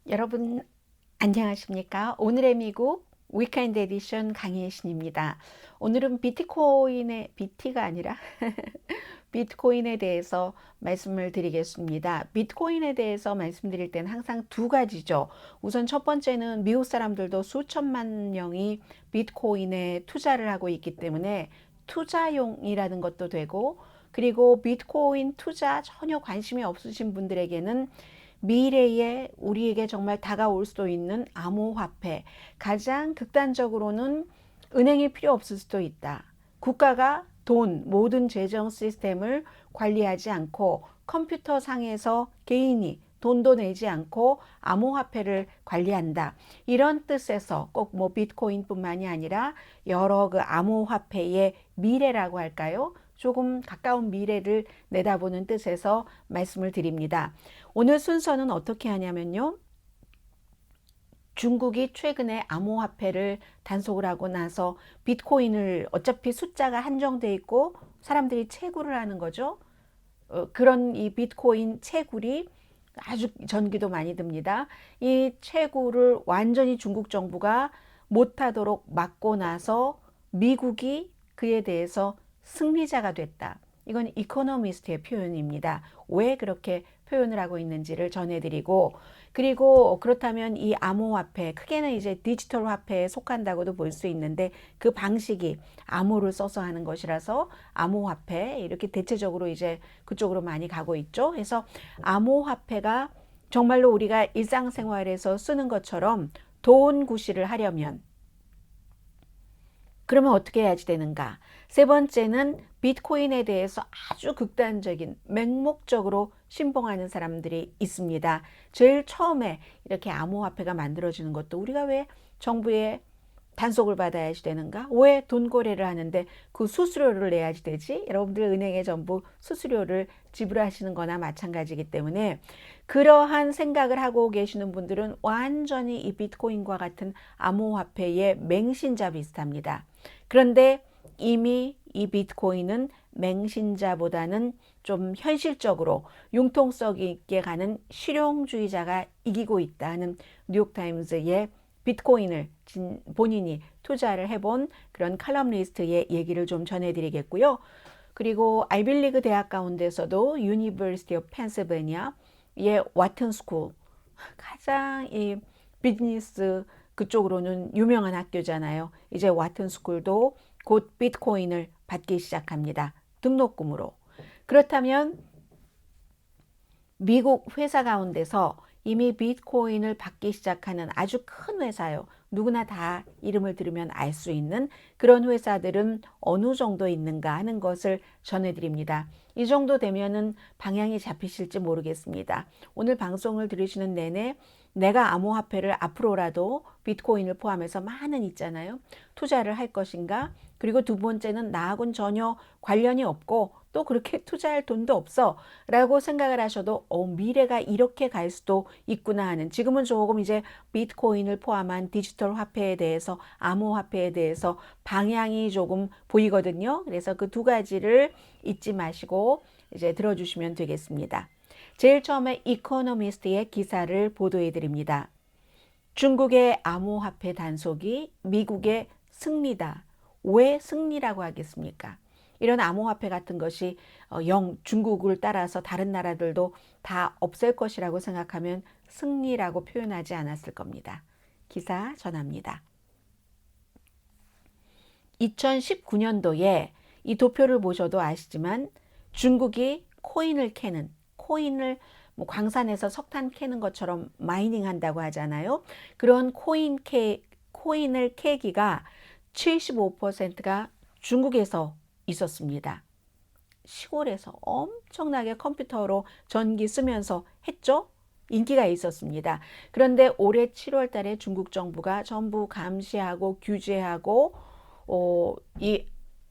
여러분 안녕하십니까? 오늘의 미국 위켄드 에디션 강혜신입니다. 오늘은 비트코인의 BT가 아니라 비트코인에 대해서 말씀을 드리겠습니다. 비트코인에 대해서 말씀드릴 때는 항상 두 가지죠. 우선 첫 번째는 미국 사람들도 수천만 명이 비트코인에 투자를 하고 있기 때문에 투자용이라는 것도 되고, 그리고 비트코인 투자 전혀 관심이 없으신 분들에게는 미래에 우리에게 정말 다가올 수도 있는 암호화폐, 가장 극단적으로는 은행이 필요 없을 수도 있다. 국가가 돈, 모든 재정 시스템을 관리하지 않고 컴퓨터 상에서 개인이 돈도 내지 않고 암호화폐를 관리한다. 이런 뜻에서 꼭 뭐 비트코인뿐만이 아니라 여러 그 암호화폐의 미래라고 할까요? 조금 가까운 미래를 내다보는 뜻에서 말씀을 드립니다. 오늘 순서는 어떻게 하냐면요. 중국이 최근에 암호화폐를 단속을 하고 나서 비트코인을 어차피 숫자가 한정돼 있고 사람들이 채굴을 하는 거죠. 그런 이 비트코인 채굴이 아주 전기도 많이 듭니다. 이 채굴을 완전히 중국 정부가 못하도록 막고 나서 미국이 그에 대해서 승리자가 됐다. 이건 이코노미스트의 표현입니다. 왜 그렇게 표현을 하고 있는지를 전해드리고, 그리고 그렇다면 이 암호화폐, 크게는 이제 디지털 화폐에 속한다고도 볼 수 있는데, 그 방식이 암호를 써서 하는 것이라서 암호화폐, 이렇게 대체적으로 이제 그쪽으로 많이 가고 있죠. 그래서 암호화폐가 정말로 우리가 일상생활에서 쓰는 것처럼 돈 구실을 하려면 그러면 어떻게 해야지 되는가? 세 번째는 비트코인에 대해서 아주 극단적인 맹목적으로 신봉하는 사람들이 있습니다. 제일 처음에 이렇게 암호화폐가 만들어지는 것도 우리가 왜 정부의 단속을 받아야지 되는가? 왜 돈 거래를 하는데 그 수수료를 내야지 되지? 여러분들 은행에 전부 수수료를 지불하시는 거나 마찬가지이기 때문에 그러한 생각을 하고 계시는 분들은 완전히 이 비트코인과 같은 암호화폐의 맹신자 비슷합니다. 그런데 이미 이 비트코인은 맹신자보다는 좀 현실적으로 융통성 있게 가는 실용주의자가 이기고 있다는 뉴욕타임즈의 비트코인을 본인이 투자를 해본 그런 칼럼니스트의 얘기를 좀 전해드리겠고요. 그리고 아이빌리그 대학 가운데서도 유니버시티 오브 펜실베니아의 와튼 스쿨, 가장 이 비즈니스 그쪽으로는 유명한 학교잖아요. 이제 와튼 스쿨도 곧 비트코인을 받기 시작합니다. 등록금으로. 그렇다면 미국 회사 가운데서 이미 비트코인을 받기 시작하는 아주 큰 회사요. 누구나 다 이름을 들으면 알 수 있는 그런 회사들은 어느 정도 있는가 하는 것을 전해드립니다. 이 정도 되면은 방향이 잡히실지 모르겠습니다. 오늘 방송을 들으시는 내내 내가 암호화폐를 앞으로라도 비트코인을 포함해서 많은 있잖아요. 투자를 할 것인가? 그리고 두 번째는 나하고는 전혀 관련이 없고 또 그렇게 투자할 돈도 없어 라고 생각을 하셔도 미래가 이렇게 갈 수도 있구나 하는, 지금은 조금 이제 비트코인을 포함한 디지털 화폐에 대해서, 암호화폐에 대해서 방향이 조금 보이거든요. 그래서 그 두 가지를 잊지 마시고 이제 들어주시면 되겠습니다. 제일 처음에 이코노미스트의 기사를 보도해 드립니다. 중국의 암호화폐 단속이 미국의 승리다. 왜 승리라고 하겠습니까? 이런 암호화폐 같은 것이 중국을 따라서 다른 나라들도 다 없앨 것이라고 생각하면 승리라고 표현하지 않았을 겁니다. 기사 전합니다. 2019년도에 이 도표를 보셔도 아시지만 중국이 코인을 뭐 광산에서 석탄 캐는 것처럼 마이닝 한다고 하잖아요. 그런 코인을 캐기가 75%가 중국에서 있었습니다. 시골에서 엄청나게 컴퓨터로 전기 쓰면서 했죠. 인기가 있었습니다. 그런데 올해 7월 달에 중국 정부가 전부 감시하고 규제하고 이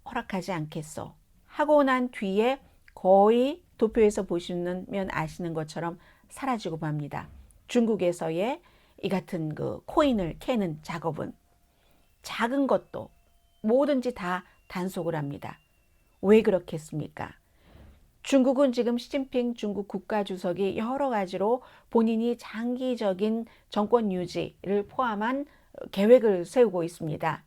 허락하지 않겠어 하고 난 뒤에 거의 도표에서 보시면 아시는 것처럼 사라지고 맙니다. 중국에서의 이 같은 그 코인을 캐는 작업은 작은 것도 뭐든지 다 단속을 합니다. 왜 그렇겠습니까? 중국은 지금 시진핑 중국 국가주석이 여러 가지로 본인이 장기적인 정권 유지를 포함한 계획을 세우고 있습니다.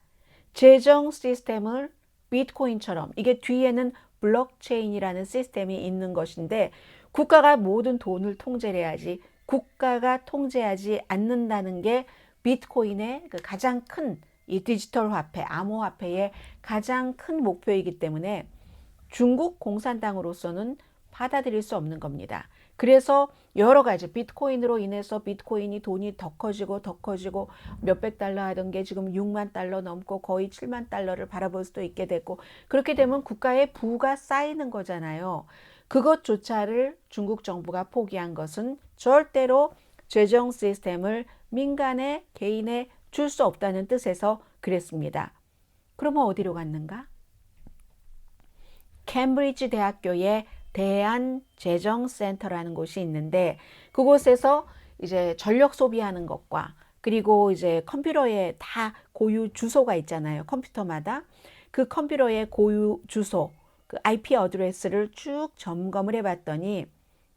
재정 시스템을 비트코인처럼, 이게 뒤에는 블록체인이라는 시스템이 있는 것인데, 국가가 모든 돈을 통제해야지, 국가가 통제하지 않는다는 게 비트코인의 그 가장 큰 이 디지털 화폐, 암호화폐의 가장 큰 목표이기 때문에 중국 공산당으로서는 받아들일 수 없는 겁니다. 그래서 여러 가지 비트코인으로 인해서 비트코인이 돈이 더 커지고 몇백 달러 하던 게 지금 6만 달러 넘고 거의 7만 달러를 바라볼 수도 있게 됐고, 그렇게 되면 국가의 부가 쌓이는 거잖아요. 그것조차를 중국 정부가 포기한 것은 절대로 재정 시스템을 민간에, 개인에 줄 수 없다는 뜻에서 그랬습니다. 그러면 어디로 갔는가? 캠브리지 대학교에 대한재정센터라는 곳이 있는데, 그곳에서 이제 전력 소비하는 것과, 그리고 이제 컴퓨터에 다 고유 주소가 있잖아요. 컴퓨터마다 그 컴퓨터의 고유 주소, 그 IP 어드레스를 쭉 점검을 해봤더니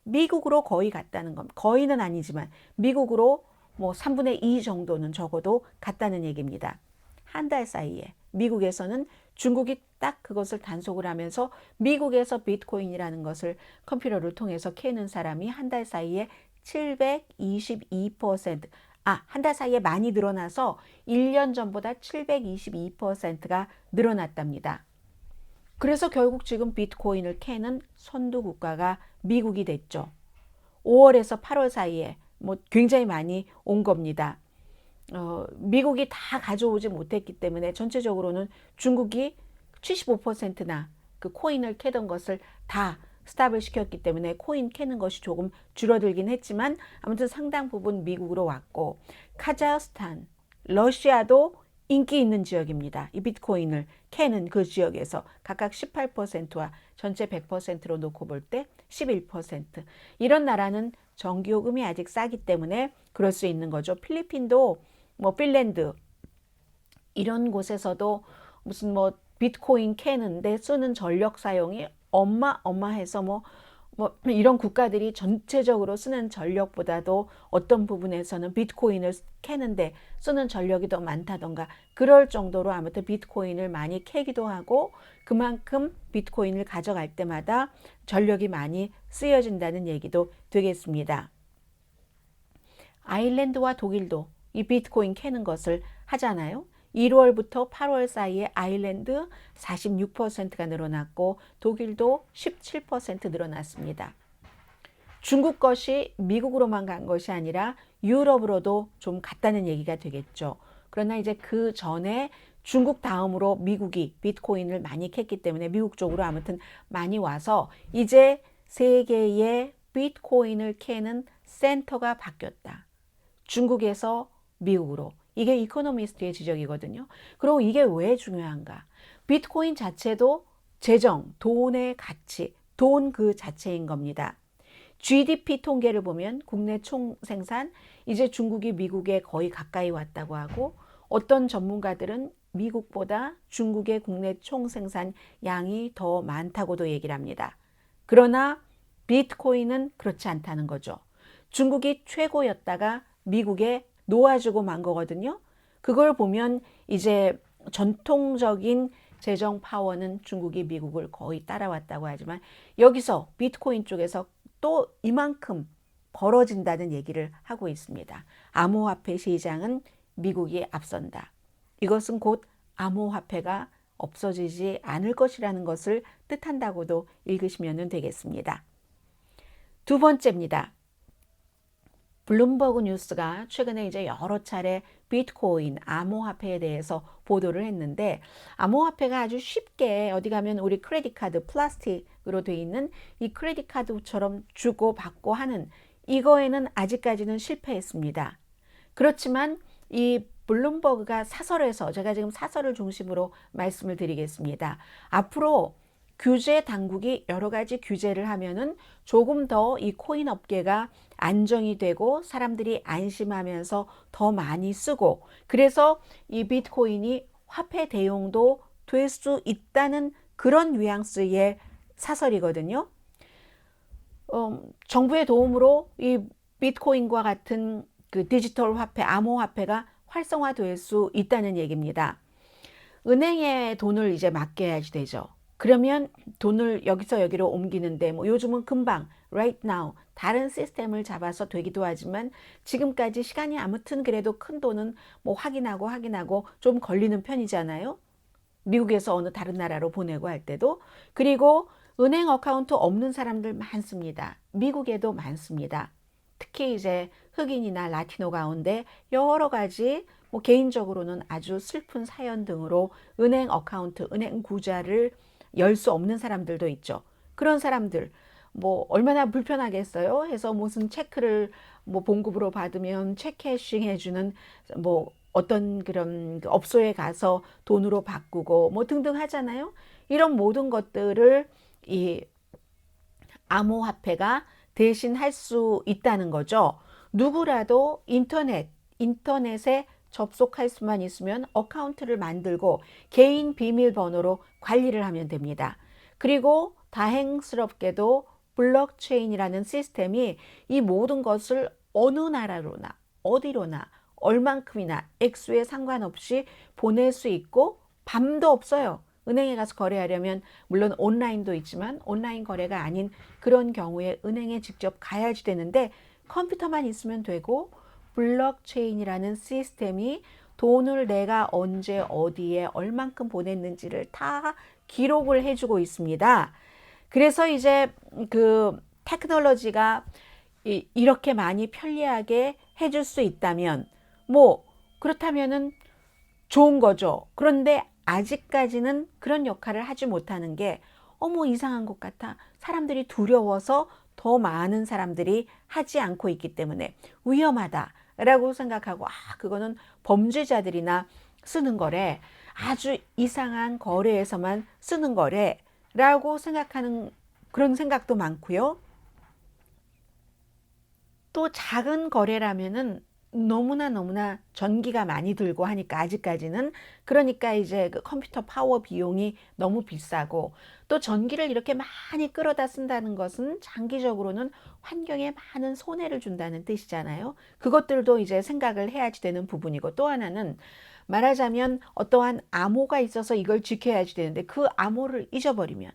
미국으로 거의 갔다는 겁니다. 거의는 아니지만 미국으로 뭐 3분의 2 정도는 적어도 갔다는 얘기입니다. 한 달 사이에 미국에서는 중국이 딱 그것을 단속을 하면서 미국에서 비트코인이라는 것을 컴퓨터를 통해서 캐는 사람이 한 달 사이에 722%, 한 달 사이에 많이 늘어나서 1년 전보다 722%가 늘어났답니다. 그래서 결국 지금 비트코인을 캐는 선두 국가가 미국이 됐죠. 5월에서 8월 사이에 뭐 굉장히 많이 온 겁니다. 미국이 다 가져오지 못했기 때문에 전체적으로는 중국이 75%나 그 코인을 캐던 것을 다 스탑을 시켰기 때문에 코인 캐는 것이 조금 줄어들긴 했지만 아무튼 상당 부분 미국으로 왔고, 카자흐스탄, 러시아도 인기 있는 지역입니다. 이 비트코인을 캐는 그 지역에서 각각 18%와 전체 100%로 놓고 볼 때 11%. 이런 나라는 전기요금이 아직 싸기 때문에 그럴 수 있는 거죠. 필리핀도 뭐 핀란드 이런 곳에서도 무슨 뭐 비트코인 캐는데 쓰는 전력 사용이 어마어마해서 뭐 이런 국가들이 전체적으로 쓰는 전력보다도 어떤 부분에서는 비트코인을 캐는데 쓰는 전력이 더 많다던가 그럴 정도로 아무튼 비트코인을 많이 캐기도 하고, 그만큼 비트코인을 가져갈 때마다 전력이 많이 쓰여진다는 얘기도 되겠습니다. 아일랜드와 독일도 이 비트코인 캐는 것을 하잖아요. 1월부터 8월 사이에 아일랜드 46%가 늘어났고 독일도 17% 늘어났습니다. 중국 것이 미국으로만 간 것이 아니라 유럽으로도 좀 갔다는 얘기가 되겠죠. 그러나 이제 그 전에 중국 다음으로 미국이 비트코인을 많이 캤기 때문에 미국 쪽으로 아무튼 많이 와서 이제 세계의 비트코인을 캐는 센터가 바뀌었다. 중국에서 미국으로. 이게 이코노미스트의 지적이거든요. 그리고 이게 왜 중요한가? 비트코인 자체도 재정, 돈의 가치, 돈 그 자체인 겁니다. GDP 통계를 보면 국내 총생산, 이제 중국이 미국에 거의 가까이 왔다고 하고, 어떤 전문가들은 미국보다 중국의 국내 총생산 양이 더 많다고도 얘기를 합니다. 그러나 비트코인은 그렇지 않다는 거죠. 중국이 최고였다가 미국에 놓아주고 만 거거든요. 그걸 보면 이제 전통적인 재정 파워는 중국이 미국을 거의 따라왔다고 하지만 여기서 비트코인 쪽에서 또 이만큼 벌어진다는 얘기를 하고 있습니다. 암호화폐 시장은 미국이 앞선다. 이것은 곧 암호화폐가 없어지지 않을 것이라는 것을 뜻한다고도 읽으시면 되겠습니다. 두 번째입니다. 블룸버그 뉴스가 최근에 이제 여러 차례 비트코인, 암호화폐에 대해서 보도를 했는데, 암호화폐가 아주 쉽게 어디 가면 우리 크레딧 카드 플라스틱으로 돼 있는 이 크레딧 카드처럼 주고 받고 하는 이거에는 아직까지는 실패했습니다. 그렇지만 이 블룸버그가 사설에서, 제가 지금 사설을 중심으로 말씀을 드리겠습니다. 앞으로 규제 당국이 여러 가지 규제를 하면은 조금 더 이 코인 업계가 안정이 되고 사람들이 안심하면서 더 많이 쓰고, 그래서 이 비트코인이 화폐 대용도 될 수 있다는 그런 뉘앙스의 사설이거든요. 정부의 도움으로 이 비트코인과 같은 그 디지털 화폐, 암호화폐가 활성화될 수 있다는 얘기입니다. 은행에 돈을 이제 맡겨야지 되죠. 그러면 돈을 여기서 여기로 옮기는데 뭐 요즘은 금방 right now 다른 시스템을 잡아서 되기도 하지만 지금까지 시간이 아무튼 그래도 큰 돈은 뭐 확인하고 좀 걸리는 편이잖아요. 미국에서 어느 다른 나라로 보내고 할 때도. 그리고 은행 어카운트 없는 사람들 많습니다. 미국에도 많습니다. 특히 이제 흑인이나 라티노 가운데 여러 가지 뭐 개인적으로는 아주 슬픈 사연 등으로 은행 어카운트, 은행 구좌를 열 수 없는 사람들도 있죠. 그런 사람들 뭐 얼마나 불편하겠어요? 해서 무슨 체크를 뭐 봉급으로 받으면 체크캐싱 해주는 뭐 어떤 그런 업소에 가서 돈으로 바꾸고 뭐 등등 하잖아요. 이런 모든 것들을 이 암호화폐가 대신 할 수 있다는 거죠. 누구라도 인터넷에 접속할 수만 있으면 어카운트를 만들고 개인 비밀번호로 관리를 하면 됩니다. 그리고 다행스럽게도 블록체인이라는 시스템이 이 모든 것을 어느 나라로나 어디로나 얼만큼이나 액수에 상관없이 보낼 수 있고 밤도 없어요. 은행에 가서 거래하려면 물론 온라인도 있지만 온라인 거래가 아닌 그런 경우에 은행에 직접 가야지 되는데 컴퓨터만 있으면 되고 블록체인이라는 시스템이 돈을 내가 언제 어디에 얼만큼 보냈는지를 다 기록을 해주고 있습니다. 그래서 이제 그 테크놀로지가 이렇게 많이 편리하게 해줄 수 있다면 뭐 그렇다면은 좋은 거죠. 그런데 아직까지는 그런 역할을 하지 못하는 게 어머 이상한 것 같아. 사람들이 두려워서 더 많은 사람들이 하지 않고 있기 때문에 위험하다라고 생각하고 그거는 범죄자들이나 쓰는 거래. 아주 이상한 거래에서만 쓰는 거래라고 생각하는 그런 생각도 많고요. 또 작은 거래라면은 너무나 전기가 많이 들고 하니까 아직까지는 그러니까 이제 그 컴퓨터 파워 비용이 너무 비싸고 또 전기를 이렇게 많이 끌어다 쓴다는 것은 장기적으로는 환경에 많은 손해를 준다는 뜻이잖아요. 그것들도 이제 생각을 해야지 되는 부분이고 또 하나는 말하자면 어떠한 암호가 있어서 이걸 지켜야지 되는데 그 암호를 잊어버리면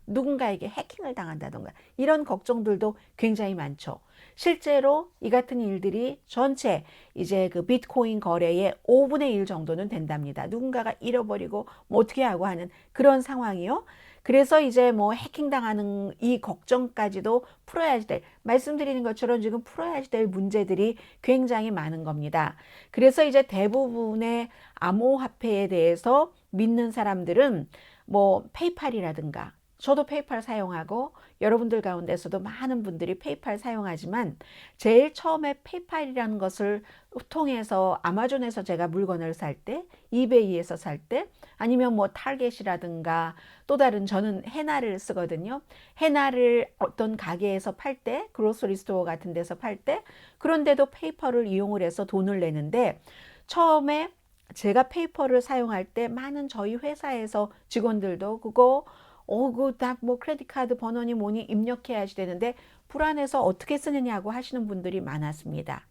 누군가에게 해킹을 당한다던가 이런 걱정들도 굉장히 많죠. 실제로 이 같은 일들이 전체 이제 그 비트코인 거래의 5분의 1 정도는 된답니다. 누군가가 잃어버리고 뭐 어떻게 하고 하는 그런 상황이요. 그래서 이제 뭐 해킹 당하는 이 걱정까지도 풀어야지 될, 말씀드리는 것처럼 지금 풀어야지 될 문제들이 굉장히 많은 겁니다. 그래서 이제 대부분의 암호화폐에 대해서 믿는 사람들은 뭐 페이팔이라든가 저도 페이팔 사용하고 여러분들 가운데서도 많은 분들이 페이팔 사용하지만 제일 처음에 페이팔이라는 것을 통해서 아마존에서 제가 물건을 살 때, 이베이에서 살 때, 아니면 뭐 타겟이라든가 또 다른 저는 헤나를 쓰거든요. 헤나를 어떤 가게에서 팔 때, 그로서리 스토어 같은 데서 팔 때, 그런데도 페이팔을 이용을 해서 돈을 내는데 처음에 제가 페이퍼를 사용할 때 많은 저희 회사에서 직원들도 그거 다 뭐 크레딧 카드 번호니 뭐니 입력해야지 되는데 불안해서 어떻게 쓰느냐고 하시는 분들이 많았습니다.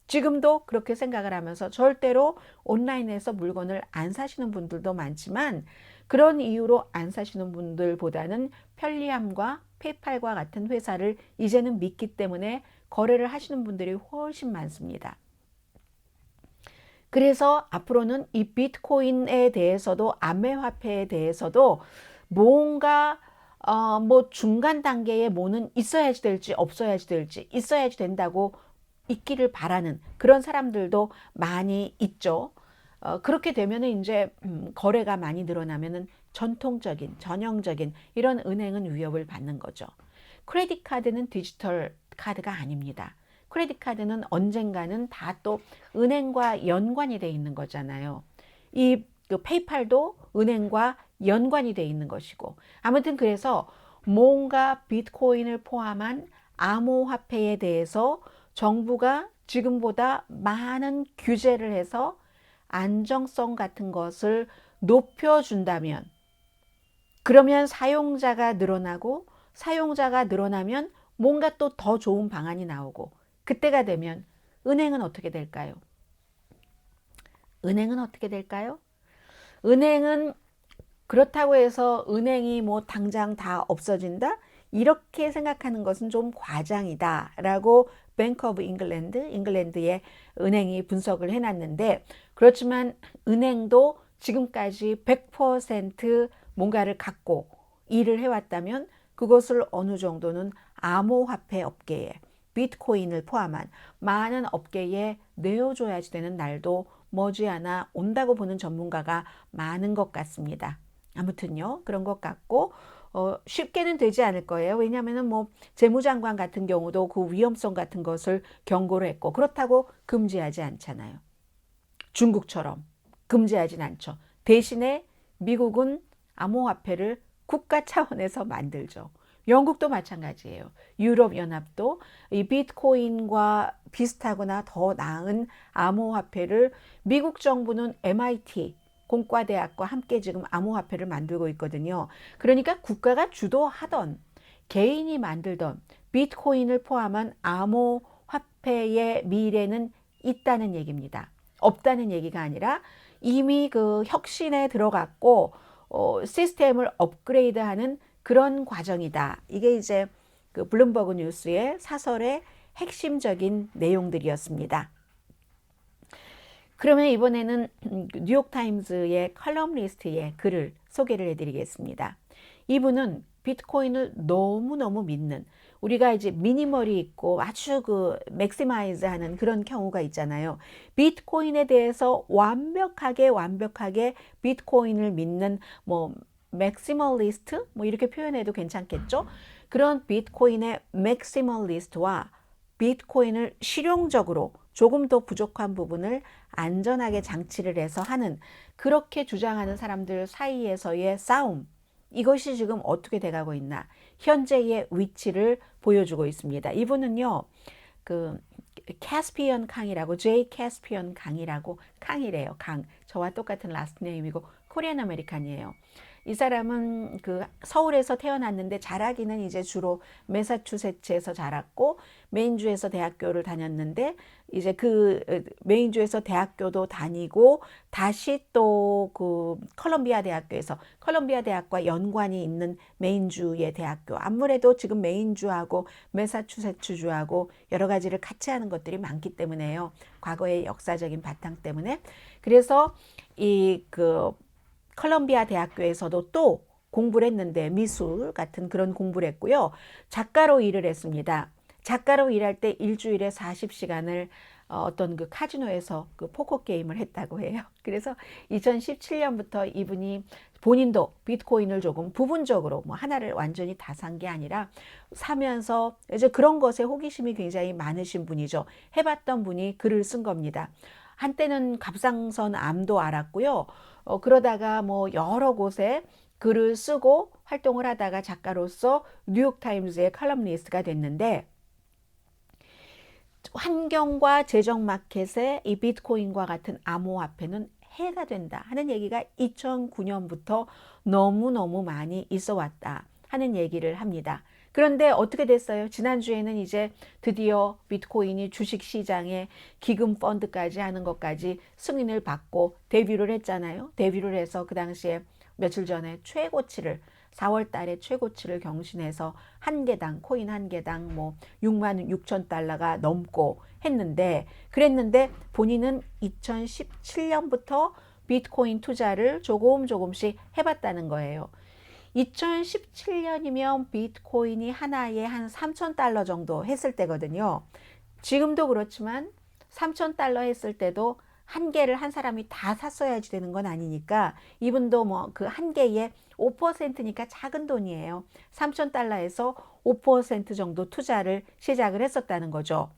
지금도 그렇게 생각을 하면서 절대로 온라인에서 물건을 안 사시는 분들도 많지만 그런 이유로 안 사시는 분들보다는 편리함과 페이팔과 같은 회사를 이제는 믿기 때문에 거래를 하시는 분들이 훨씬 많습니다. 그래서 앞으로는 이 비트코인에 대해서도 암호화폐에 대해서도 뭔가 뭐 중간 단계에 뭐는 있어야지 될지 없어야지 될지 있어야지 된다고 있기를 바라는 그런 사람들도 많이 있죠. 그렇게 되면은 이제 거래가 많이 늘어나면은 전통적인 전형적인 이런 은행은 위협을 받는 거죠. 크레딧 카드는 디지털 카드가 아닙니다. 크레딧 카드는 언젠가는 다 또 은행과 연관이 돼 있는 거잖아요. 그 페이팔도 은행과 연관이 돼 있는 것이고 아무튼 그래서 뭔가 비트코인을 포함한 암호화폐에 대해서 정부가 지금보다 많은 규제를 해서 안정성 같은 것을 높여준다면 그러면 사용자가 늘어나고 사용자가 늘어나면 뭔가 또 더 좋은 방안이 나오고 그때가 되면 은행은 어떻게 될까요? 은행은 어떻게 될까요? 은행은 그렇다고 해서 은행이 뭐 당장 다 없어진다? 이렇게 생각하는 것은 좀 과장이다라고 뱅크 오브 잉글랜드, 잉글랜드의 은행이 분석을 해놨는데, 그렇지만 은행도 지금까지 100% 뭔가를 갖고 일을 해왔다면 그것을 어느 정도는 암호화폐 업계에, 비트코인을 포함한 많은 업계에 내어줘야지 되는 날도 머지않아 온다고 보는 전문가가 많은 것 같습니다. 아무튼요, 그런 것 같고, 쉽게는 되지 않을 거예요. 왜냐하면 뭐 재무장관 같은 경우도 그 위험성 같은 것을 경고를 했고, 그렇다고 금지하지 않잖아요. 중국처럼 금지하진 않죠. 대신에 미국은 암호화폐를 국가 차원에서 만들죠. 영국도 마찬가지예요. 유럽연합도 이 비트코인과 비슷하거나 더 나은 암호화폐를, 미국 정부는 MIT 공과대학과 함께 지금 암호화폐를 만들고 있거든요. 그러니까 국가가 주도하던, 개인이 만들던 비트코인을 포함한 암호화폐의 미래는 있다는 얘기입니다. 없다는 얘기가 아니라 이미 그 혁신에 들어갔고 시스템을 업그레이드하는 그런 과정이다. 이게 이제 그 블룸버그 뉴스의 사설의 핵심적인 내용들이었습니다. 그러면 이번에는 뉴욕타임즈의 컬럼리스트의 글을 소개를 해드리겠습니다. 이분은 비트코인을 너무너무 믿는, 우리가 이제 미니멀이 있고 아주 그 맥시마이즈 하는 그런 경우가 있잖아요. 비트코인에 대해서 완벽하게 비트코인을 믿는 뭐 맥시멀리스트 뭐 이렇게 표현해도 괜찮겠죠? 그런 비트코인의 맥시멀리스트와 비트코인을 실용적으로 조금 더 부족한 부분을 안전하게 장치를 해서 하는, 그렇게 주장하는 사람들 사이에서의 싸움, 이것이 지금 어떻게 돼가고 있나, 현재의 위치를 보여주고 있습니다. 이분은요, 그 캐스피언 캉이라고, 제이 캐스피언 캉이라고, 캉이래요. 강. 저와 똑같은 라스트 네임이고 코리안 아메리칸이에요. 이 사람은 그 서울에서 태어났는데 자라기는 이제 주로 매사추세츠에서 자랐고 메인주에서 대학교를 다녔는데, 이제 그 메인주에서 대학교도 다니고 다시 또 그 컬럼비아 대학교에서, 컬럼비아 대학과 연관이 있는 메인주의 대학교, 아무래도 지금 메인주하고 매사추세츠주하고 여러 가지를 같이 하는 것들이 많기 때문에요. 과거의 역사적인 바탕 때문에. 그래서 이 그 컬럼비아 대학교에서도 또 공부를 했는데, 미술 같은 그런 공부를 했고요. 작가로 일을 했습니다. 작가로 일할 때 일주일에 40시간을 어떤 그 카지노에서 그 포커 게임을 했다고 해요. 그래서 2017년부터 이분이 본인도 비트코인을 조금 부분적으로, 뭐 하나를 완전히 다 산 게 아니라 사면서 이제 그런 것에 호기심이 굉장히 많으신 분이죠. 해봤던 분이 글을 쓴 겁니다. 한때는 갑상선 암도 알았고요. 그러다가 뭐 여러 곳에 글을 쓰고 활동을 하다가 작가로서 뉴욕타임즈의 칼럼니스트가 됐는데, 환경과 재정 마켓에 이 비트코인과 같은 암호화폐는 해가 된다 하는 얘기가 2009년부터 너무너무 많이 있어 왔다 하는 얘기를 합니다. 그런데 어떻게 됐어요? 지난주에는 이제 드디어 비트코인이 주식시장에 기금 펀드까지 하는 것까지 승인을 받고 데뷔를 했잖아요. 데뷔를 해서 그 당시에 며칠 전에 최고치를, 4월 달에 최고치를 경신해서 한 개당, 코인 한 개당 뭐 6만 6천 달러가 넘고 했는데, 그랬는데 본인은 2017년부터 비트코인 투자를 조금씩 해봤다는 거예요. 2017년이면 비트코인이 하나에 한 3천 달러 정도 했을 때거든요. 지금도 그렇지만 3천 달러 했을 때도 한 개를 한 사람이 다 샀어야지 되는 건 아니니까, 이분도 뭐 그 한 개에 5%니까 작은 돈이에요. 3천 달러에서 5% 정도 투자를 시작을 했었다는 거죠.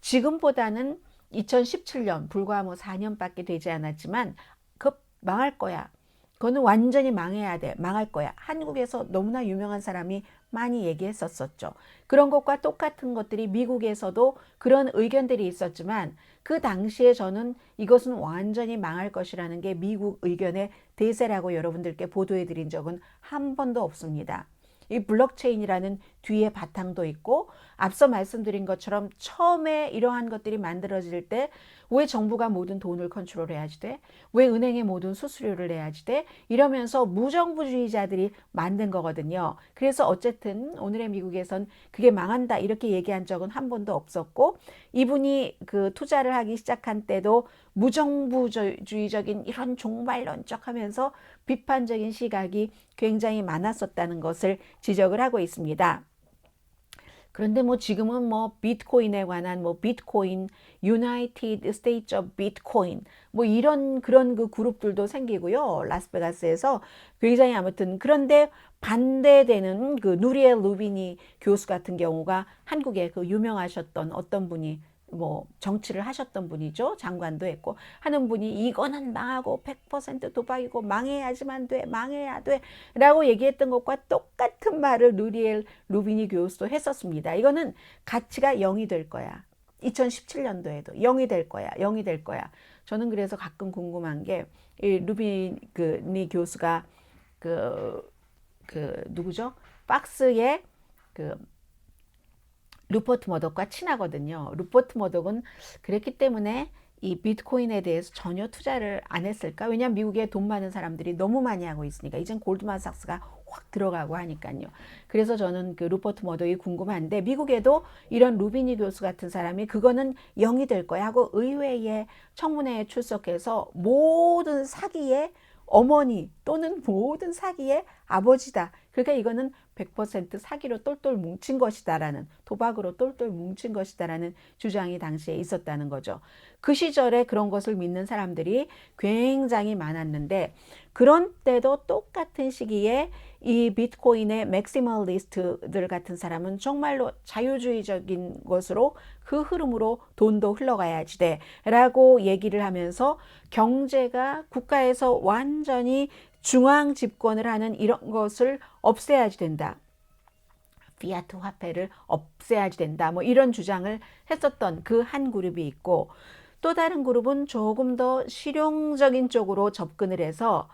지금보다는 2017년, 불과 뭐 4년밖에 되지 않았지만 그 망할 거야, 그거는 완전히 망해야 돼, 망할 거야, 한국에서 너무나 유명한 사람이 많이 얘기했었죠. 그런 것과 똑같은 것들이 미국에서도 그런 의견들이 있었지만, 그 당시에 저는 이것은 완전히 망할 것이라는 게 미국 의견의 대세라고 여러분들께 보도해 드린 적은 한 번도 없습니다. 이 블록체인이라는 뒤에 바탕도 있고, 앞서 말씀드린 것처럼 처음에 이러한 것들이 만들어질 때 왜 정부가 모든 돈을 컨트롤해야지 돼? 왜 은행에 모든 수수료를 내야지 돼? 이러면서 무정부주의자들이 만든 거거든요. 그래서 어쨌든 오늘의 미국에선 그게 망한다 이렇게 얘기한 적은 한 번도 없었고, 이분이 그 투자를 하기 시작한 때도 무정부주의적인 이런 종말론적 하면서 비판적인 시각이 굉장히 많았었다는 것을 지적을 하고 있습니다. 그런데 뭐 지금은 뭐 비트코인에 관한 뭐 비트코인, 유나이티드 스테이츠 오브 비트코인 뭐 이런 그런 그 그룹들도 생기고요. 라스베가스에서 굉장히 아무튼 그런데 반대되는 그 누리엘 루비니 교수 같은 경우가 한국에 그 유명하셨던 어떤 분이 뭐 정치를 하셨던 분이죠. 장관도 했고 하는 분이 이거는 망하고 100% 도박이고 망해야지만 돼. 망해야 돼. 라고 얘기했던 것과 똑같은 말을 누리엘 루비니 교수도 했었습니다. 이거는 가치가 0이 될 거야. 2017년도에도 0이 될 거야. 0이 될 거야. 저는 그래서 가끔 궁금한 게 이 루비니 교수가 누구죠? 박스의 그 루퍼트 머덕과 친하거든요. 루퍼트 머덕은 그랬기 때문에 이 비트코인에 대해서 전혀 투자를 안 했을까? 왜냐하면 미국에 돈 많은 사람들이 너무 많이 하고 있으니까 이젠 골드만삭스가 확 들어가고 하니까요. 그래서 저는 그 루퍼트 머덕이 궁금한데 미국에도 이런 루비니 교수 같은 사람이 그거는 0이 될 거야 하고 의회에 청문회에 출석해서 모든 사기의 어머니 또는 모든 사기의 아버지다. 그러니까 이거는 100% 사기로 똘똘 뭉친 것이다라는 도박으로 똘똘 뭉친 것이다라는 주장이 당시에 있었다는 거죠. 그 시절에 그런 것을 믿는 사람들이 굉장히 많았는데 그런 때도 똑같은 시기에 이 비트코인의 맥시멀리스트들 같은 사람은 정말로 자유주의적인 것으로 그 흐름으로 돈도 흘러가야지 돼 라고 얘기를 하면서 경제가 국가에서 완전히 중앙 집권을 하는 이런 것을 없애야지 된다. 피아트 화폐를 없애야지 된다. 뭐 이런 주장을 했었던 그 한 그룹이 있고 또 다른 그룹은 조금 더 실용적인 쪽으로 접근을 해서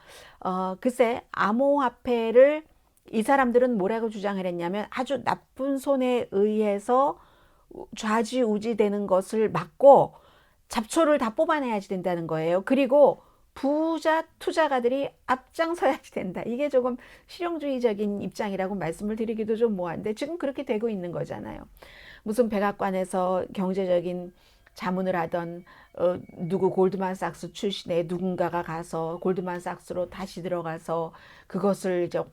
글쎄 암호화폐를 이 사람들은 뭐라고 주장을 했냐면 아주 나쁜 손에 의해서 좌지우지되는 것을 막고 잡초를 다 뽑아내야지 된다는 거예요. 그리고 부자 투자가들이 앞장서야지 된다. 이게 조금 실용주의적인 입장이라고 말씀을 드리기도 좀 뭐한데 지금 그렇게 되고 있는 거잖아요. 무슨 백악관에서 경제적인 자문을 하던 누구 골드만삭스 출신의 누군가가 가서 골드만삭스로 다시 들어가서 그것을 이제 막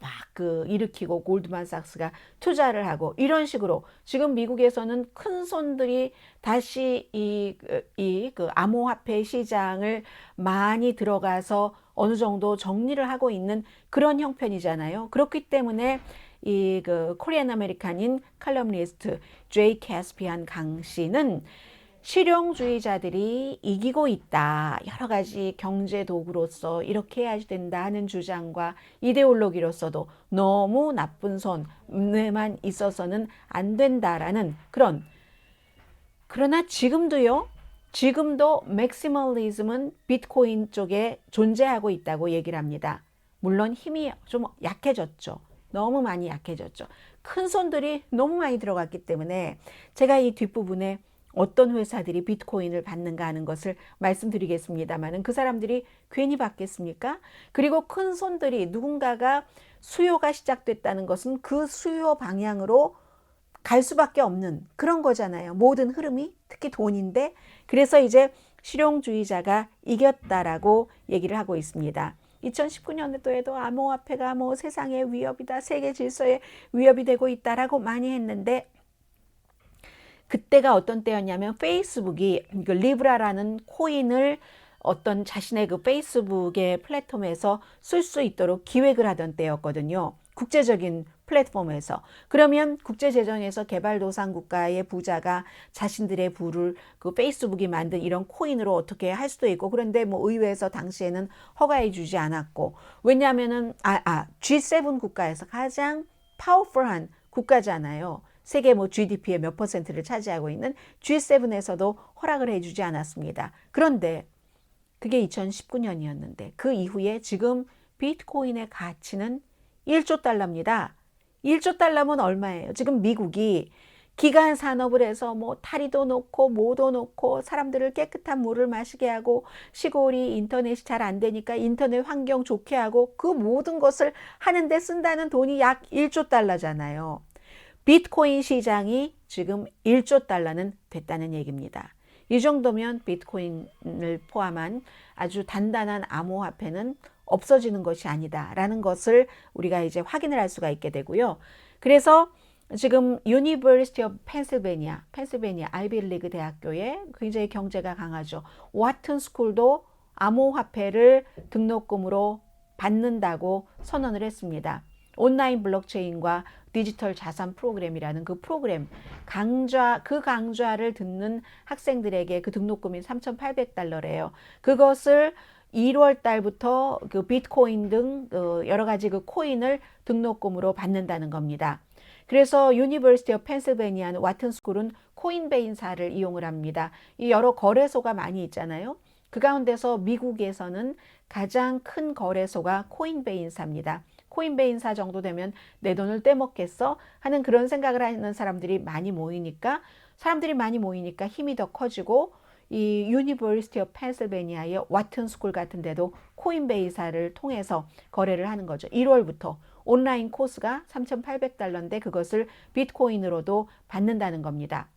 일으키고 골드만삭스가 투자를 하고 이런 식으로 지금 미국에서는 큰 손들이 다시 그 암호화폐 시장을 많이 들어가서 어느 정도 정리를 하고 있는 그런 형편이잖아요. 그렇기 때문에 이 그 코리안 아메리칸인 칼럼니스트 제이 캐스피안 강 씨는 실용주의자들이 이기고 있다. 여러 가지 경제 도구로서 이렇게 해야 된다 하는 주장과 이데올로기로서도 너무 나쁜 손에만 있어서는 안 된다라는 그런 그러나 지금도 맥시멀리즘은 비트코인 쪽에 존재하고 있다고 얘기를 합니다. 물론 힘이 좀 약해졌죠. 너무 많이 약해졌죠. 큰 손들이 너무 많이 들어갔기 때문에 제가 이 뒷부분에 어떤 회사들이 비트코인을 받는가 하는 것을 말씀드리겠습니다만 그 사람들이 괜히 받겠습니까? 그리고 큰 손들이 누군가가 수요가 시작됐다는 것은 그 수요 방향으로 갈 수밖에 없는 그런 거잖아요. 모든 흐름이 특히 돈인데 그래서 이제 실용주의자가 이겼다라고 얘기를 하고 있습니다. 2019년도에도 암호화폐가 뭐 세상의 위협이다, 세계 질서의 위협이 되고 있다라고 많이 했는데 그때가 어떤 때였냐면 페이스북이 그 리브라라는 코인을 어떤 자신의 그 페이스북의 플랫폼에서 쓸 수 있도록 기획을 하던 때였거든요. 국제적인 플랫폼에서. 그러면 국제재정에서 개발도상국가의 부자가 자신들의 부를 그 페이스북이 만든 이런 코인으로 어떻게 할 수도 있고 그런데 뭐 의회에서 당시에는 허가해 주지 않았고 왜냐하면은 G7 국가에서 가장 파워풀한 국가잖아요. 세계 뭐 GDP의 몇 퍼센트를 차지하고 있는 G7에서도 허락을 해주지 않았습니다. 그런데 그게 2019년이었는데 그 이후에 지금 비트코인의 가치는 1조 달러입니다. 1조 달러면 얼마예요? 지금 미국이 기간 산업을 해서 뭐 다리도 놓고 뭐도 놓고 사람들을 깨끗한 물을 마시게 하고 시골이 인터넷이 잘 안 되니까 인터넷 환경 좋게 하고 그 모든 것을 하는데 쓴다는 돈이 약 1조 달러잖아요. 비트코인 시장이 지금 1조 달러는 됐다는 얘기입니다. 이 정도면 비트코인을 포함한 아주 단단한 암호화폐는 없어지는 것이 아니다라는 것을 우리가 이제 확인을 할 수가 있게 되고요. 그래서 지금 유니버시티 오브 펜실베니아 아이비리그 대학교에 굉장히 경제가 강하죠. 와튼 스쿨도 암호화폐를 등록금으로 받는다고 선언을 했습니다. 온라인 블록체인과 디지털 자산 프로그램이라는 그 프로그램 강좌를 듣는 학생들에게 그 등록금이 3,800달러래요. 그것을 1월 달부터 그 비트코인 등 여러 가지 그 코인을 등록금으로 받는다는 겁니다. 그래서 유니버시티 오브 펜실베니아 와튼 스쿨은 코인베이사를 이용을 합니다. 이 여러 거래소가 많이 있잖아요. 그 가운데서 미국에서는 가장 큰 거래소가 코인베이사입니다. 코인베이사 정도 되면 내 돈을 떼먹겠어 하는 그런 생각을 하는 사람들이 많이 모이니까 힘이 더 커지고 이 유니버시티 오브 펜실베니아의 와튼 스쿨 같은 데도 코인베이사를 통해서 거래를 하는 거죠. 1월부터 온라인 코스가 3,800달러인데 그것을 비트코인으로도 받는다는 겁니다.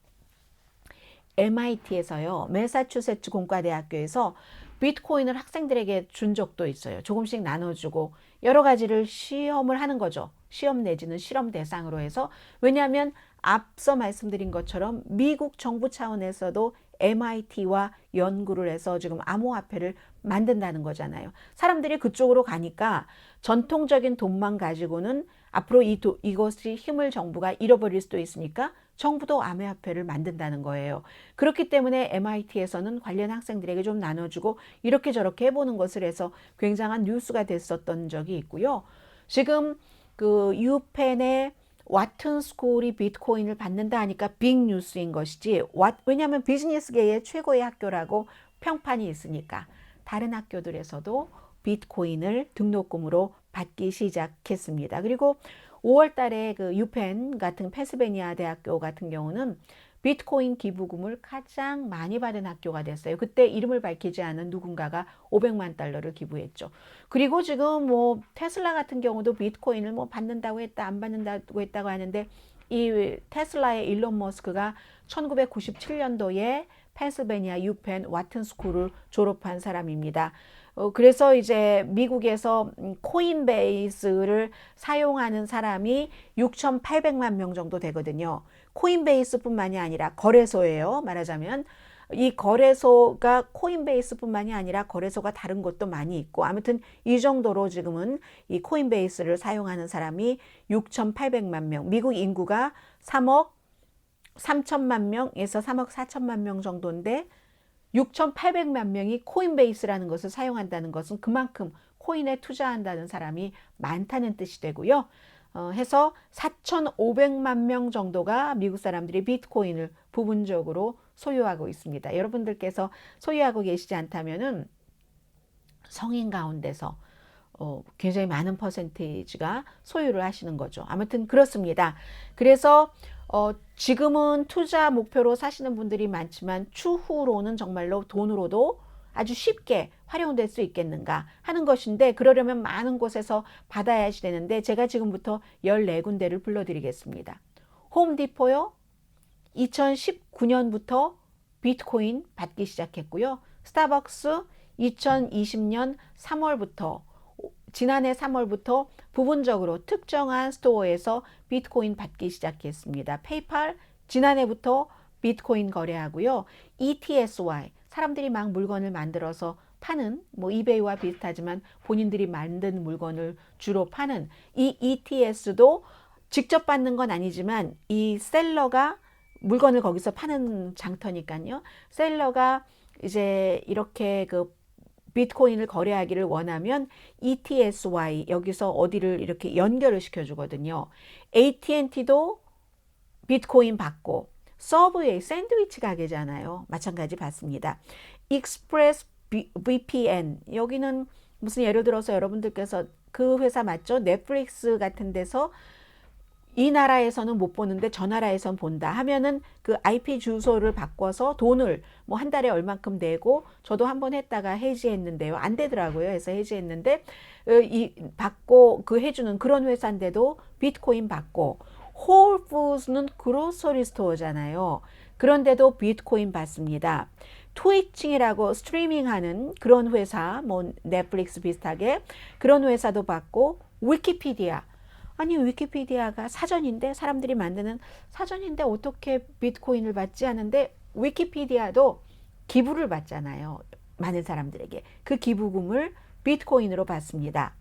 MIT에서요, 매사추세츠 공과대학교에서 비트코인을 학생들에게 준 적도 있어요. 조금씩 나눠주고 여러 가지를 시험을 하는 거죠. 시험 내지는 실험 대상으로 해서. 왜냐하면 앞서 말씀드린 것처럼 미국 정부 차원에서도 MIT와 연구를 해서 지금 암호화폐를 만든다는 거잖아요. 사람들이 그쪽으로 가니까 전통적인 돈만 가지고는 앞으로 이것이 힘을 정부가 잃어버릴 수도 있으니까 정부도 암호화폐를 만든다는 거예요. 그렇기 때문에 MIT에서는 관련 학생들에게 좀 나눠주고 이렇게 저렇게 해보는 것을 해서 굉장한 뉴스가 됐었던 적이 있고요. 지금 그 유펜의 와튼 스쿨이 비트코인을 받는다 하니까 빅 뉴스인 것이지, 왜냐하면 비즈니스계의 최고의 학교라고 평판이 있으니까 다른 학교들에서도 비트코인을 등록금으로 받기 시작했습니다. 그리고 5월 달에 그 유펜 같은 펜실베니아 대학교 같은 경우는 비트코인 기부금을 가장 많이 받은 학교가 됐어요. 그때 이름을 밝히지 않은 누군가가 500만 달러를 기부했죠. 그리고 지금 뭐 테슬라 같은 경우도 비트코인을 뭐 받는다고 했다, 안 받는다고 했다고 하는데 이 테슬라의 일론 머스크가 1997년도에 펜실베니아 유펜 와튼 스쿨을 졸업한 사람입니다. 그래서 이제 미국에서 코인베이스를 사용하는 사람이 6,800만 명 정도 되거든요. 코인베이스뿐만이 아니라 거래소예요. 말하자면 이 거래소가 코인베이스뿐만이 아니라 거래소가 다른 곳도 많이 있고, 아무튼 이 정도로 지금은 이 코인베이스를 사용하는 사람이 6,800만 명, 미국 인구가 3억 3천만 명에서 3억 4천만 명 정도인데 6,800만 명이 코인베이스라는 것을 사용한다는 것은 그만큼 코인에 투자한다는 사람이 많다는 뜻이 되고요. 해서 4,500만 명 정도가 미국 사람들이 비트코인을 부분적으로 소유하고 있습니다. 여러분들께서 소유하고 계시지 않다면은 성인 가운데서 굉장히 많은 퍼센테이지가 소유를 하시는 거죠. 아무튼 그렇습니다. 그래서 지금은 투자 목표로 사시는 분들이 많지만 추후로는 정말로 돈으로도 아주 쉽게 활용될 수 있겠는가 하는 것인데, 그러려면 많은 곳에서 받아야 되는데 제가 지금부터 14군데를 불러드리겠습니다. 홈디포요. 2019년부터 비트코인 받기 시작했고요. 스타벅스 2020년 3월부터 지난해 3월부터 부분적으로 특정한 스토어에서 비트코인 받기 시작했습니다. 페이팔 지난해부터 비트코인 거래하고요. ETSY 사람들이 막 물건을 만들어서 파는, 뭐 이베이와 비슷하지만 본인들이 만든 물건을 주로 파는 이 ETS도 직접 받는 건 아니지만 이 셀러가 물건을 거기서 파는 장터니까요. 셀러가 이제 이렇게 그 비트코인을 거래하기를 원하면 ETSY 여기서 어디를 이렇게 연결을 시켜주거든요. AT&T도 비트코인 받고, 서브웨이 샌드위치 가게잖아요. 마찬가지 받습니다. 익스프레스 VPN 여기는 무슨 예를 들어서 여러분들께서 그 회사 맞죠? 넷플릭스 같은 데서 이 나라에서는 못 보는데 저 나라에선 본다 하면은 그 IP 주소를 바꿔서 돈을 뭐 한 달에 얼만큼 내고 저도 한번 했다가 해지했는데요. 안 되더라고요. 그래서 해지했는데 이 받고 그 해주는 그런 회사인데도 비트코인 받고 홀푸드는 그로서리 스토어잖아요. 그런데도 비트코인 받습니다. 트위칭이라고 스트리밍하는 그런 회사, 뭐 넷플릭스 비슷하게 그런 회사도 받고 위키피디아 아니 위키피디아가 사전인데 사람들이 만드는 사전인데 어떻게 비트코인을 받지 하는데 위키피디아도 기부를 받잖아요. 많은 사람들에게 그 기부금을 비트코인으로 받습니다.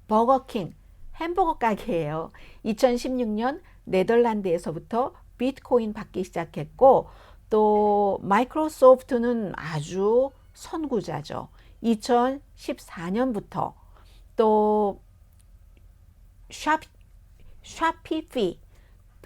버거킹 햄버거 가게예요. 2016년 네덜란드에서부터 비트코인 받기 시작했고 또 마이크로소프트는 아주 선구자죠. 2014년부터 또 샤피피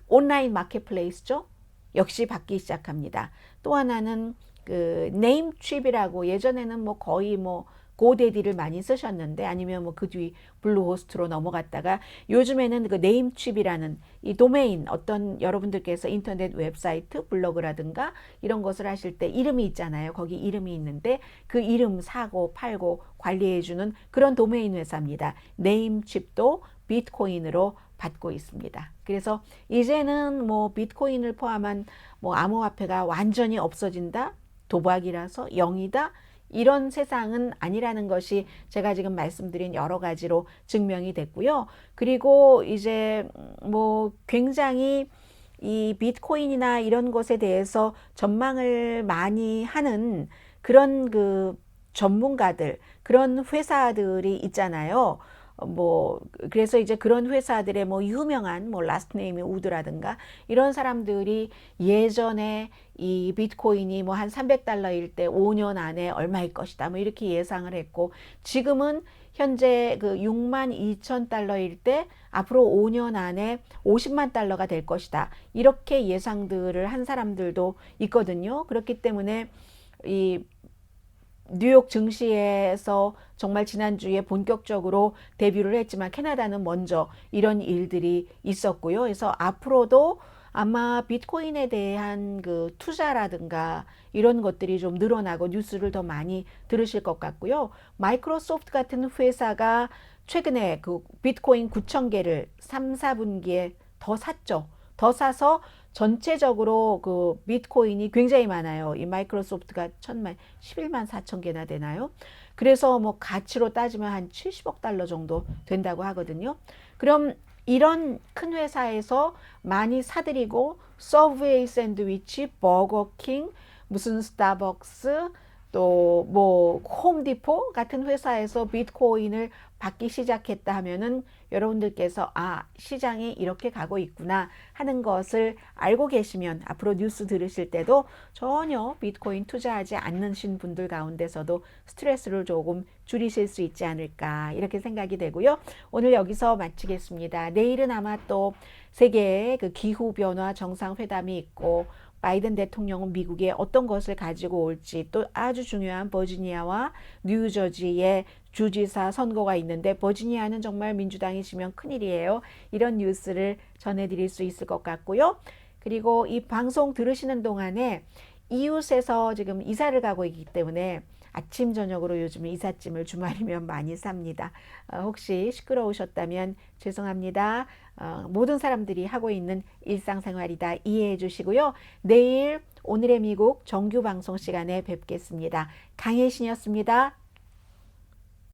온라인 마켓플레이스죠. 역시 받기 시작합니다. 또 하나는 그 네임칩이라고 예전에는 뭐 거의 뭐 고데디를 많이 쓰셨는데 아니면 뭐 그 뒤 블루호스트로 넘어갔다가 요즘에는 그 네임칩이라는 이 도메인 어떤 여러분들께서 인터넷 웹사이트 블로그라든가 이런 것을 하실 때 이름이 있잖아요. 거기 이름이 있는데 그 이름 사고 팔고 관리해주는 그런 도메인 회사입니다. 네임칩도 비트코인으로 받고 있습니다. 그래서 이제는 뭐 비트코인을 포함한 뭐 암호화폐가 완전히 없어진다, 도박이라서 0이다 이런 세상은 아니라는 것이 제가 지금 말씀드린 여러 가지로 증명이 됐고요. 그리고 이제 뭐 굉장히 이 비트코인이나 이런 것에 대해서 전망을 많이 하는 그런 그 전문가들, 그런 회사들이 있잖아요. 뭐 그래서 이제 그런 회사들의 뭐 유명한 뭐 라스트 네임이 우드라든가 이런 사람들이 예전에 이 비트코인이 뭐 한 300달러일 때 5년 안에 얼마일 것이다 뭐 이렇게 예상을 했고 지금은 현재 그 6만 2천 달러일 때 앞으로 5년 안에 50만 달러가 될 것이다 이렇게 예상들을 한 사람들도 있거든요. 그렇기 때문에 이 뉴욕 증시에서 정말 지난주에 본격적으로 데뷔를 했지만 캐나다는 먼저 이런 일들이 있었고요. 그래서 앞으로도 아마 비트코인에 대한 그 투자라든가 이런 것들이 좀 늘어나고 뉴스를 더 많이 들으실 것 같고요. 마이크로소프트 같은 회사가 최근에 그 비트코인 9천 개를 3, 4분기에 더 샀죠. 더 사서 전체적으로 그 비트코인이 굉장히 많아요. 이 마이크로소프트가 11만 4천 개나 되나요? 그래서 뭐 가치로 따지면 한 70억 달러 정도 된다고 하거든요. 그럼 이런 큰 회사에서 많이 사들이고 서브웨이 샌드위치, 버거킹, 무슨 스타벅스, 또 뭐 홈디포 같은 회사에서 비트코인을 받기 시작했다 하면은 여러분들께서 아 시장이 이렇게 가고 있구나 하는 것을 알고 계시면 앞으로 뉴스 들으실 때도 전혀 비트코인 투자하지 않으신 분들 가운데서도 스트레스를 조금 줄이실 수 있지 않을까 이렇게 생각이 되고요. 오늘 여기서 마치겠습니다. 내일은 아마 또 세계의 그 기후 변화 정상회담이 있고 바이든 대통령은 미국에 어떤 것을 가지고 올지 또 아주 중요한 버지니아와 뉴저지의 주지사 선거가 있는데 버지니아는 정말 민주당이 지면 큰일이에요. 이런 뉴스를 전해드릴 수 있을 것 같고요. 그리고 이 방송 들으시는 동안에 이웃에서 지금 이사를 가고 있기 때문에 아침 저녁으로 요즘 이삿짐을 주말이면 많이 삽니다. 혹시 시끄러우셨다면 죄송합니다. 모든 사람들이 하고 있는 일상생활이다 이해해 주시고요. 내일 오늘의 미국 정규 방송 시간에 뵙겠습니다. 강혜신이었습니다.